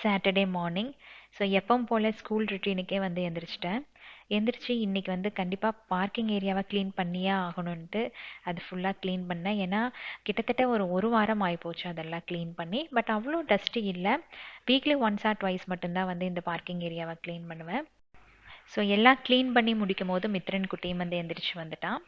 Saturday morning. So எப்பவும் போல் school ருட்டீனுக்கே வந்து எந்திரிச்சிட்டேன். எந்திரிச்சு இன்றைக்கி வந்து கண்டிப்பாக பார்க்கிங் ஏரியாவை க்ளீன் பண்ணியே ஆகணுன்ட்டு அது ஃபுல்லாக க்ளீன் பண்ணேன். ஏன்னா கிட்டத்தட்ட ஒரு வாரம் ஆகிப்போச்சு அதெல்லாம் க்ளீன் பண்ணி. பட் அவ்வளோ டஸ்ட்டு இல்லை. வீக்லி ஒன்ஸ் ஆர் ட்வைஸ் மட்டும்தான் வந்து இந்த பார்க்கிங் ஏரியாவை க்ளீன் பண்ணுவேன். ஸோ எல்லாம் க்ளீன் பண்ணி முடிக்கும் போது மித்ரன் குட்டியும் வந்து எந்திரிச்சு வந்துட்டான்.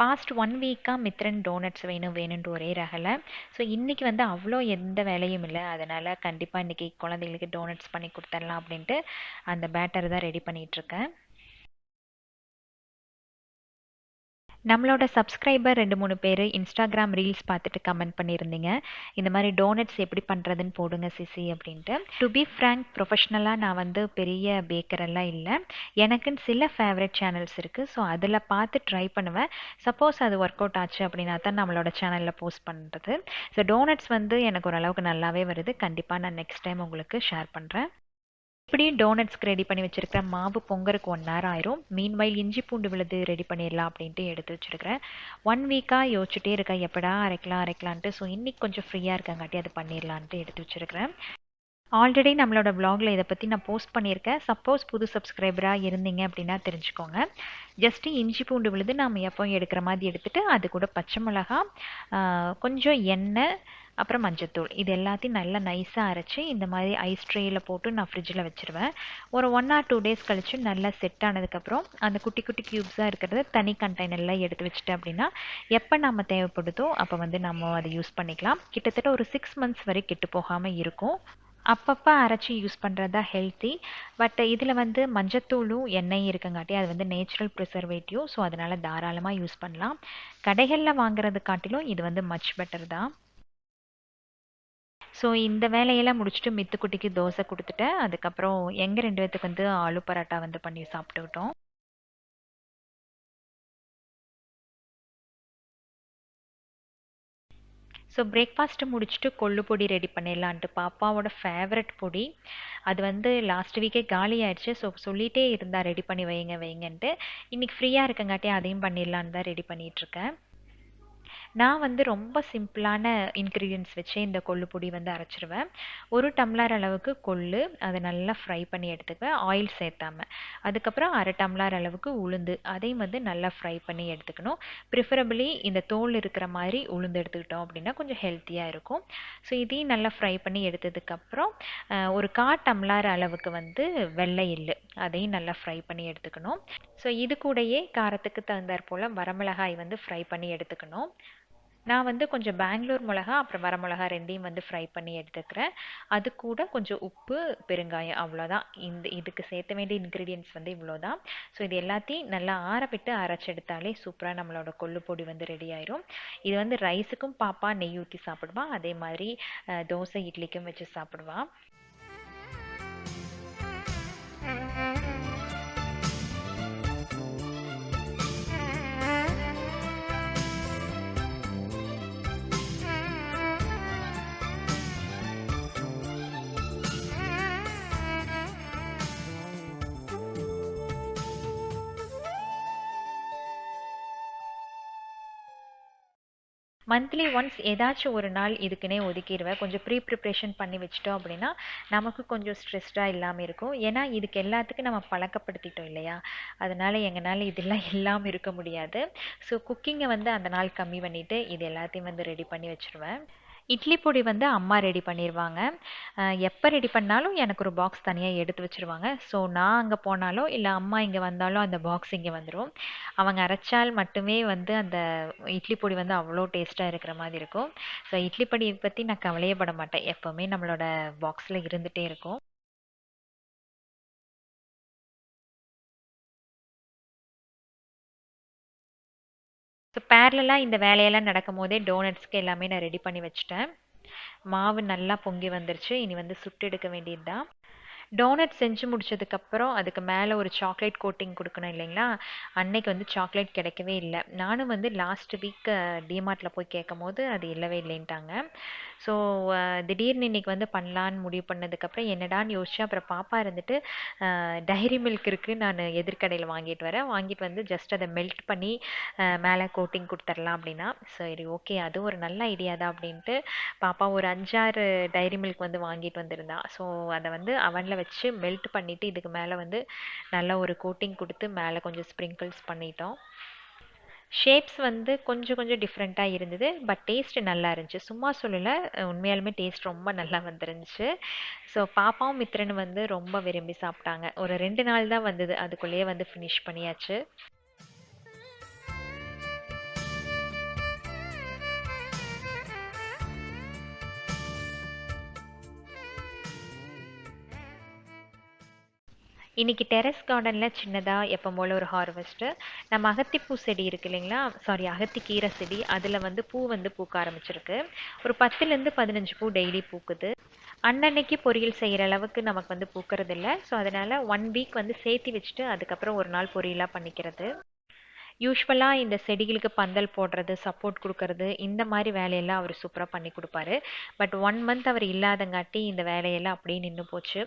பாஸ்ட் 1 வீக்காக மித்ரன் டோனட்ஸ் வேணும் வேணும்ன்ட்டு ஒரே ரகலை. ஸோ இன்றைக்கி வந்து அவ்வளோ எந்த வேலையும் இல்லை. அதனால் கண்டிப்பாக இன்றைக்கி குழந்தைங்களுக்கு டோனட்ஸ் பண்ணி கொடுத்துடலாம் அப்படின்ட்டு அந்த பேட்டர் தான் ரெடி பண்ணிகிட்ருக்கேன். நம்மளோட சப்ஸ்கிரைபர் 2-3 பேர் இன்ஸ்டாகிராம் ரீல்ஸ் பார்த்துட்டு கமெண்ட் பண்ணியிருந்தீங்க, இந்த மாதிரி டோனட்ஸ் எப்படி பண்ணுறதுன்னு போடுங்க சிசி அப்படின்ட்டு. டு பி ஃப்ரேங்க், ப்ரொஃபஷ்னலாக நான் வந்து பெரிய பேக்கரெல்லாம் இல்லை. எனக்குன்னு சில ஃபேவரட் சேனல்ஸ் இருக்குது. ஸோ அதில் பார்த்து ட்ரை பண்ணுவேன். சப்போஸ் அது ஒர்க் அவுட் ஆச்சு அப்படின்னா தான் நம்மளோட சேனலில் போஸ்ட் பண்ணுறது. ஸோ டோனட்ஸ் வந்து எனக்கு ஓரளவுக்கு நல்லாவே வருது. கண்டிப்பாக நான் நெக்ஸ்ட் டைம் உங்களுக்கு ஷேர் பண்ணுறேன். இப்படியும் டோனட்ஸ்க்கு ரெடி பண்ணி வச்சுருக்கிற மாவு பொங்கறதுக்கு 1 hour ஆயிரும். மீன்வைல் இஞ்சி பூண்டு விழுது ரெடி பண்ணிடலாம் அப்படின்ட்டு எடுத்து வச்சுருக்கிறேன். 1 வீக்காக யோசிச்சுட்டே இருக்கேன் எப்படா அரைக்கலான்ட்டு. ஸோ இன்றைக்கி கொஞ்சம் ஃப்ரீயாக இருக்கங்காட்டி அது பண்ணிடலான்ட்டு எடுத்து வச்சுருக்கிறேன். ஆல்ரெடி நம்மளோட vlogல இதை பற்றி நான் போஸ்ட் பண்ணியிருக்கேன். சப்போஸ் புது சப்ஸ்கிரைபராக இருந்தீங்க அப்படின்னா தெரிஞ்சுக்கோங்க. ஜஸ்ட்டு இஞ்சி பூண்டு விழுது நாம் எப்போ எடுக்கிற மாதிரி எடுத்துகிட்டு அது கூட பச்சை மிளகா, கொஞ்சம் எண்ணெய், அப்புறம் மஞ்சத்தூள், இது எல்லாத்தையும் நல்லா நைஸாக அரைச்சி இந்த மாதிரி ஐஸ் ட்ரேயில் போட்டு நான் ஃப்ரிட்ஜில் வச்சுருவேன். ஒரு 1 or 2 days கழித்து நல்லா செட் ஆனதுக்கப்புறம் அந்த குட்டி குட்டி க்யூப்ஸாக இருக்கிறத தனி கண்டெய்னரில் எடுத்து வச்சுட்டேன் அப்படின்னா எப்போ நம்ம தேவைப்படுதோ அப்போ வந்து நம்ம அதை யூஸ் பண்ணிக்கலாம். கிட்டத்தட்ட ஒரு 6 months வரை கெட்டு போகாமல் இருக்கும். அப்பப்போ அரைச்சி யூஸ் பண்ணுறது தான் ஹெல்த்தி. பட் இதில் வந்து மஞ்சத்தூளும் எண்ணெயும் இருக்கங்காட்டி அது வந்து நேச்சுரல் ப்ரிசர்வேட்டிவ். ஸோ அதனால் தாராளமாக யூஸ் பண்ணலாம். கடைகளில் வாங்குறது காட்டிலும் இது வந்து மச் பெட்டர் தான். ஸோ இந்த வேலையெல்லாம் முடிச்சுட்டு மித்துக்குட்டிக்கு தோசை கொடுத்துட்டேன். அதுக்கப்புறம் எங்கள் 2 பேத்துக்கு வந்து ஆலு பரோட்டா வந்து பண்ணி சாப்பிட்டுக்கிட்டோம். ஸோ பிரேக்ஃபாஸ்ட்டு முடிச்சுட்டு கொள்ளு பொடி ரெடி பண்ணிடலான்ட்டு பாப்பாவோட ஃபேவரட் பொடி. அது வந்து லாஸ்ட் வீக்கே காலி ஆயிடுச்சு. ஸோ சொல்லிகிட்டே இருந்தால் ரெடி பண்ணி வைங்க வைங்கன்ட்டு. இன்றைக்கி ஃப்ரீயாக இருக்கங்காட்டி அதையும் பண்ணிடலான்னு தான் ரெடி பண்ணிகிட்ருக்கேன். நான் வந்து ரொம்ப சிம்பிளான இன்க்ரீடியன்ட்ஸ் வச்சு இந்த கொள்ளு பொடி வந்து அரைச்சிருவேன். 1 டம்ளர் அளவுக்கு கொள்ளு, அதை நல்லா ஃப்ரை பண்ணி எடுத்துக்குவேன் ஆயில் சேர்த்தாம. அதுக்கப்புறம் 1/2 டம்ளர் அளவுக்கு உளுந்து, அதையும் வந்து நல்லா ஃப்ரை பண்ணி எடுத்துக்கணும். ப்ரிஃபரபிளி இந்த தோல் இருக்கிற மாதிரி உளுந்து எடுத்துக்கிட்டோம் அப்படின்னா கொஞ்சம் ஹெல்த்தியாக இருக்கும். ஸோ இதையும் நல்லா ஃப்ரை பண்ணி எடுத்ததுக்கப்புறம் ஒரு 1/4 டம்ளர் அளவுக்கு வந்து வெள்ளை எள்ளு, அதையும் நல்லா ஃப்ரை பண்ணி எடுத்துக்கணும். ஸோ இது கூடயே காரத்துக்கு தகுந்தாற் போல் வரமிளகாய் வந்து ஃப்ரை பண்ணி எடுத்துக்கணும். நான் வந்து கொஞ்சம் பெங்களூர் மிளகா அப்புறம் வரமிளகா 2யும் வந்து ஃப்ரை பண்ணி எடுத்துக்கிறேன். அது கூட கொஞ்சம் உப்பு, பெருங்காயம், அவ்வளோதான். இதுக்கு சேர்த்த வேண்டிய இன்க்ரீடியன்ட்ஸ் வந்து இவ்வளோதான். ஸோ இது எல்லாத்தையும் நல்லா ஆற விட்டு அரைச்செடுத்தாலே சூப்பராக நம்மளோட கொள்ளு பொடி வந்து ரெடி ஆயிரும். இது வந்து ரைஸுக்கும் பாப்பா நெய் ஊற்றி சாப்பிடுவா. அதே மாதிரி தோசை இட்லிக்கும் வச்சு சாப்பிடுவா. மந்த்லி ஒன்ஸ் ஏதாச்சும் ஒரு நாள் இதுக்குன்னே ஒதுக்கிடுவேன். கொஞ்சம் ப்ரிப்ரேஷன் பண்ணி வச்சிட்டோம் அப்படின்னா நமக்கு கொஞ்சம் ஸ்ட்ரெஸ்டாக இல்லாமல் இருக்கும். ஏன்னா இதுக்கு எல்லாத்துக்கும் நம்ம பழக்கப்படுத்திட்டோம் இல்லையா? அதனால் எங்களால் இதெல்லாம் இல்லாமல் இருக்க முடியாது. ஸோ குக்கிங்கை வந்து அந்த நாள் கம்மி பண்ணிவிட்டு இது எல்லாத்தையும் வந்து ரெடி பண்ணி வச்சுருவேன். இட்லி பொடி வந்து அம்மா ரெடி பண்ணிடுவாங்க. எப்போ ரெடி பண்ணாலும் எனக்கு ஒரு பாக்ஸ் தனியாக எடுத்து வச்சுருவாங்க. ஸோ நான் அங்கே போனாலோ இல்லை அம்மா இங்கே வந்தாலோ அந்த பாக்ஸ் இங்கே வந்துடும். அவங்க அரைச்சால் மட்டுமே வந்து அந்த இட்லி பொடி வந்து அவ்வளோ டேஸ்ட்டாக இருக்கிற மாதிரி இருக்கும். ஸோ இட்லி பொடியை பற்றி நான் கவலையே பட மாட்டேன். எப்போவுமே நம்மளோட பாக்ஸில் இருந்துகிட்டே இருக்கும். ஸோ பேரலாக இந்த வேலையெல்லாம் நடக்கும் போதே டோனட்ஸ்க்கு எல்லாமே நான் ரெடி பண்ணி வச்சுட்டேன். மாவு நல்லா பொங்கி வந்துருச்சு. இனி வந்து சுட்டு எடுக்க வேண்டியது தான். டோனட் செஞ்சு முடிச்சதுக்கப்புறம் அதுக்கு மேலே ஒரு சாக்லேட் கோட்டிங் கொடுக்கணும் இல்லைங்களா? அன்னைக்கு வந்து சாக்லேட் கிடைக்கவே இல்லை. நானும் வந்து லாஸ்ட் வீக் டிமார்ட்டில் போய் கேட்கும்போது அது இல்லவே இல்லைன்ட்டாங்க. ஸோ திடீர்னு இன்னைக்கு வந்து பண்ணலான்னு முடிவு பண்ணதுக்கப்புறம் என்னடான்னு யோசிச்சேன். அப்புறம் பாப்பா இருந்துட்டு டைரி மில்க் இருக்குது, நான் எதிர்கடையில் வாங்கிட்டு வரேன், வாங்கிட்டு வந்து ஜஸ்ட் அதை மெல்ட் பண்ணி மேலே கோட்டிங் கொடுத்துடலாம் அப்படின்னா, சரி ஓகே அது ஒரு நல்ல ஐடியா தான் அப்படின்ட்டு பாப்பா ஒரு 5-6 டைரி மில்க் வந்து வாங்கிட்டு வந்திருந்தா. ஸோ அதை வந்து அவனில் வச்சு மெல்ட் பண்ணிவிட்டு இதுக்கு மேலே வந்து நல்ல ஒரு கோட்டிங் கொடுத்து மேலே கொஞ்சம் ஸ்ப்ரிங்கிள்ஸ் பண்ணிட்டோம். ஷேப்ஸ் வந்து கொஞ்சம் கொஞ்சம் டிஃப்ரெண்ட்டாக இருந்தது. பட் டேஸ்ட் நல்லா இருந்துச்சு. சும்மா சொல்லலை, உண்மையாலுமே டேஸ்ட் ரொம்ப நல்லா வந்துருந்துச்சு. ஸோ பாப்பாவும் மித்ரனும் வந்து ரொம்ப விரும்பி சாப்பிட்டாங்க. ஒரு 2 நாள் தான் வந்தது, அதுக்குள்ளேயே வந்து ஃபினிஷ் பண்ணியாச்சு. இன்னைக்கு டெரஸ் கார்டனில் சின்னதாக எப்போ போல் ஒரு ஹார்வெஸ்ட்டு. நம்ம அகத்திப்பூ செடி இருக்கு இல்லைங்களா, சாரி அகத்திக்கீரை செடி, அதில் வந்து பூ வந்து பூக்க ஆரம்பிச்சிருக்கு. ஒரு 10லேருந்து 15 பூ டெய்லி பூக்குது. அன்னன்னைக்கு பொரியல் செய்கிற அளவுக்கு நமக்கு வந்து பூக்கிறது இல்லை. ஸோ அதனால் 1 வீக் வந்து சேர்த்தி வச்சுட்டு அதுக்கப்புறம் ஒரு நாள் பொரியலாக பண்ணிக்கிறது. யூஸ்வலாக இந்த செடிகளுக்கு பந்தல் போடுறது, சப்போர்ட் கொடுக்கறது, இந்த மாதிரி வேலையெல்லாம் அவர் சூப்பராக பண்ணி கொடுப்பாரு. பட் 1 மந்த் அவர் இல்லாதங்காட்டி இந்த வேலையெல்லாம் அப்படியே நின்று போச்சு.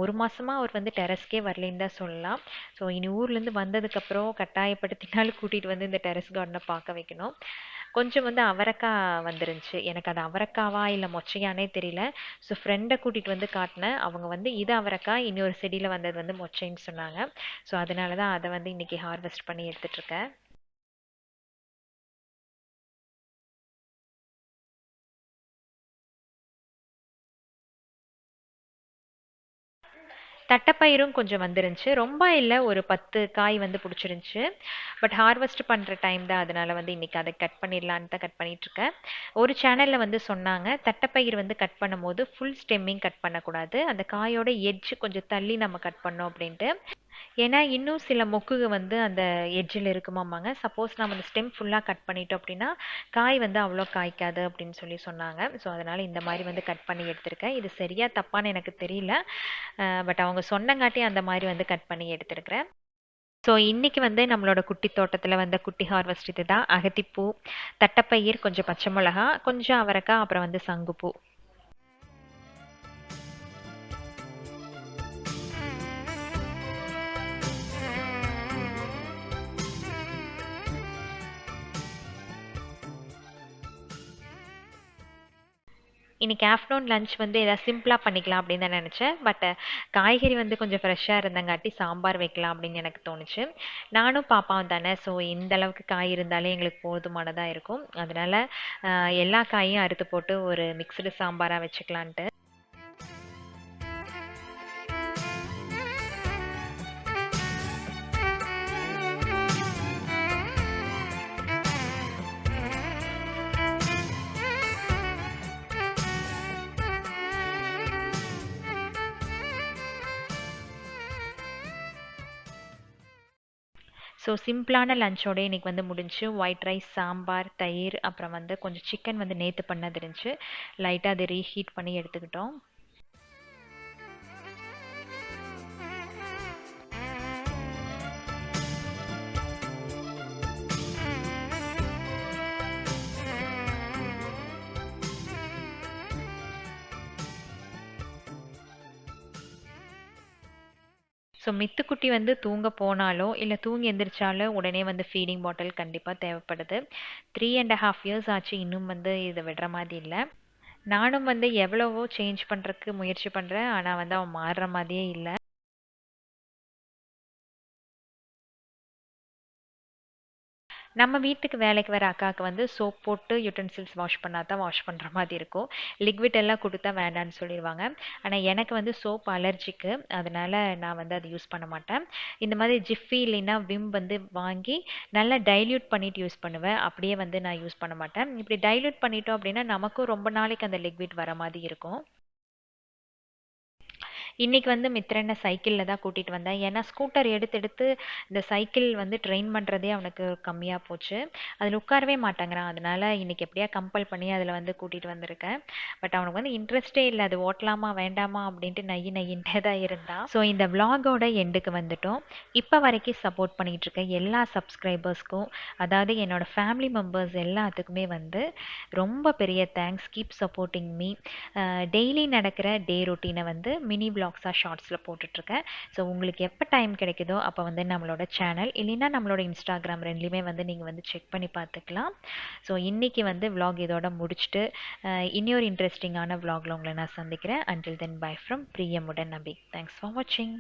ஒரு மாதமாக அவர் வந்து டெரஸ்க்கே வரலைன்னு தான் சொல்லலாம். ஸோ இனி ஊர்லேருந்து வந்ததுக்கப்புறம் கட்டாயப்படுத்தினாலும் கூட்டிகிட்டு வந்து இந்த டெரஸ் கார்டனை பார்க்க வைக்கணும். கொஞ்சம் வந்து அவரைக்காய் வந்துருந்துச்சு. எனக்கு அது அவரைக்காவா இல்லை மொச்சையானே தெரியல. ஸோ ஃப்ரெண்டை கூட்டிகிட்டு வந்து காட்டினேன். அவங்க வந்து இது அவரைக்காய், இன்னொரு செடியில் வந்தது வந்து மொச்சைன்னு சொன்னாங்க. ஸோ அதனால தான் அதை வந்து இன்னைக்கு ஹார்வெஸ்ட் பண்ணி எடுத்துட்ருக்கேன். தட்டைப்பயிரும் கொஞ்சம் வந்துருந்துச்சு. ரொம்ப இல்லை, ஒரு 10 காய் வந்து பிடிச்சிருந்துச்சு. பட் ஹார்வெஸ்ட் பண்ணுற டைம் தான், அதனால வந்து இன்னைக்கு அதை கட் பண்ணிடலான்னு தான் கட் பண்ணிகிட்ருக்கேன். ஒரு சேனலில் வந்து சொன்னாங்க தட்டைப்பயிர் வந்து கட் பண்ணும்போது ஃபுல் ஸ்டெம்மிங் கட் பண்ணக்கூடாது, அந்த காயோட எட்ஜ் கொஞ்சம் தள்ளி நம்ம கட் பண்ணோம் அப்படின்ட்டு. ஏன்னா இன்னும் சில மொக்குக வந்து அந்த எட்ஜில் இருக்குமாமாங்க. சப்போஸ் நம்ம அந்த ஸ்டெம் ஃபுல்லாக கட் பண்ணிட்டோம் அப்படின்னா காய் வந்து அவ்வளோ காய்க்காது அப்படின்னு சொல்லி சொன்னாங்க. ஸோ அதனால் இந்த மாதிரி வந்து கட் பண்ணி எடுத்திருக்கேன். இது சரியா தப்பான்னு எனக்கு தெரியல. பட் அவங்க சொன்னங்காட்டி அந்த மாதிரி வந்து கட் பண்ணி எடுத்திருக்கிறேன். ஸோ இன்னைக்கு வந்து நம்மளோட குட்டி தோட்டத்தில் வந்த குட்டி ஹார்வெஸ்ட் இது தான். அகத்திப்பூ, தட்டைப்பயிர், கொஞ்சம் பச்சை மிளகா, கொஞ்சம் அவரைக்காய், அப்புறம் வந்து சங்குப்பூ. இன்னைக்கு ஆஃப்டர்நூன் லஞ்ச் வந்து ஏதாவது சிம்பிளாக பண்ணிக்கலாம் அப்படின்னு தான் நினச்சேன். பட் காய்கறி வந்து கொஞ்சம் ஃப்ரெஷ்ஷாக இருந்தங்காட்டி சாம்பார் வைக்கலாம் அப்படின்னு எனக்கு தோணுச்சு. நானும் பாப்பாவும் தானே, ஸோ இந்த அளவுக்கு காய் இருந்தாலே எங்களுக்கு போதுமானதாக இருக்கும். அதனால எல்லா காயும் அறுத்து போட்டு ஒரு மிக்ஸ்டு சாம்பாராக வச்சுக்கலான்ட்டு. ஸோ சிம்பிளான லஞ்சோட இன்றைக்கி வந்து முடிஞ்சு. ஒயிட் ரைஸ், சாம்பார், தயிர், அப்புறம் வந்து கொஞ்சம் சிக்கன் வந்து நேற்று பண்ணது இருந்துச்சு. லைட்டாக அதை ரீஹீட் பண்ணி எடுத்துக்கிட்டோம். ஸோ மித்துக்குட்டி வந்து தூங்க போனாலோ இல்லை தூங்கி எந்திரிச்சாலோ உடனே வந்து ஃபீடிங் பாட்டில் கண்டிப்பாக தேவைப்படுது. 3.5 இயர்ஸ் ஆச்சு, இன்னும் வந்து இதை விடுற மாதிரி இல்லை. நானும் வந்து எவ்வளவோ சேஞ்ச் பண்ணுறதுக்கு முயற்சி பண்ணுறேன், ஆனால் வந்து அவன் மாறுற மாதிரியே இல்லை. நம்ம வீட்டுக்கு வேலைக்கு வர அக்காவுக்கு வந்து சோப் போட்டு யுட்டென்சில்ஸ் வாஷ் பண்ணால் தான் வாஷ் பண்ணுற மாதிரி இருக்கும். லிக்விட் எல்லாம் கொடுத்தா வேண்டான்னு சொல்லிடுவாங்க. ஆனால் எனக்கு வந்து சோப் அலர்ஜிக்கு, அதனால் நான் வந்து அதை யூஸ் பண்ண மாட்டேன். இந்த மாதிரி ஜிஃபி இல்லைன்னா விம் வந்து வாங்கி நல்லா டைல்யூட் பண்ணிவிட்டு யூஸ் பண்ணுவேன். அப்படியே வந்து நான் யூஸ் பண்ண மாட்டேன். இப்படி டைல்யூட் பண்ணிட்டோம் அப்படின்னா நமக்கும் ரொம்ப நாளைக்கு அந்த லிக்விட் வர மாதிரி இருக்கும். இன்னைக்கு வந்து மித்ரனை சைக்கிளில் தான் கூட்டிகிட்டு வந்தேன். ஏன்னா ஸ்கூட்டர் எடுத்து எடுத்து இந்த சைக்கிள் வந்து ட்ரெயின் பண்ணுறதே அவனுக்கு கம்மியாக போச்சு. அதில் உட்காரவே மாட்டேங்கிறான். அதனால இன்னைக்கு எப்படியா கம்பல் பண்ணி அதில் வந்து கூட்டிகிட்டு வந்திருக்கேன். பட் அவனுக்கு வந்து இன்ட்ரெஸ்டே இல்லை, அது ஓட்டலாமா வேண்டாமா அப்படின்ட்டு நையின்ட்டே தான் இருந்தான். ஸோ இந்த விலாகோட எண்டுக்கு வந்துட்டோம். இப்போ வரைக்கும் சப்போர்ட் பண்ணிகிட்டு இருக்க எல்லா சப்ஸ்கிரைபர்ஸ்க்கும், அதாவது என்னோட ஃபேமிலி மெம்பர்ஸ் எல்லாத்துக்குமே வந்து ரொம்ப பெரிய thanks. Keep supporting me. Daily நடக்கிற டே ரொட்டீனை வந்து மினி விலாக்ஸாக ஷார்ட்ஸில் போட்டுட்ருக்கேன். ஸோ உங்களுக்கு எப்போ டைம் கிடைக்குதோ அப்போ வந்து நம்மளோட சேனல் இல்லைன்னா நம்மளோட இன்ஸ்டாகிராம் ரெண்டுலேயுமே வந்து நீங்கள் வந்து செக் பண்ணி பார்த்துக்கலாம். ஸோ இன்றைக்கி வந்து விலாக் இதோட முடிச்சுட்டு இன்னொரு இன்ட்ரெஸ்டிங்கான விலாகில் உங்களை நான் சந்திக்கிறேன். அண்டில் தென் பை ஃப்ரம் பிரியமுடன் நபி. தேங்க்ஸ் ஃபார் வாட்சிங்.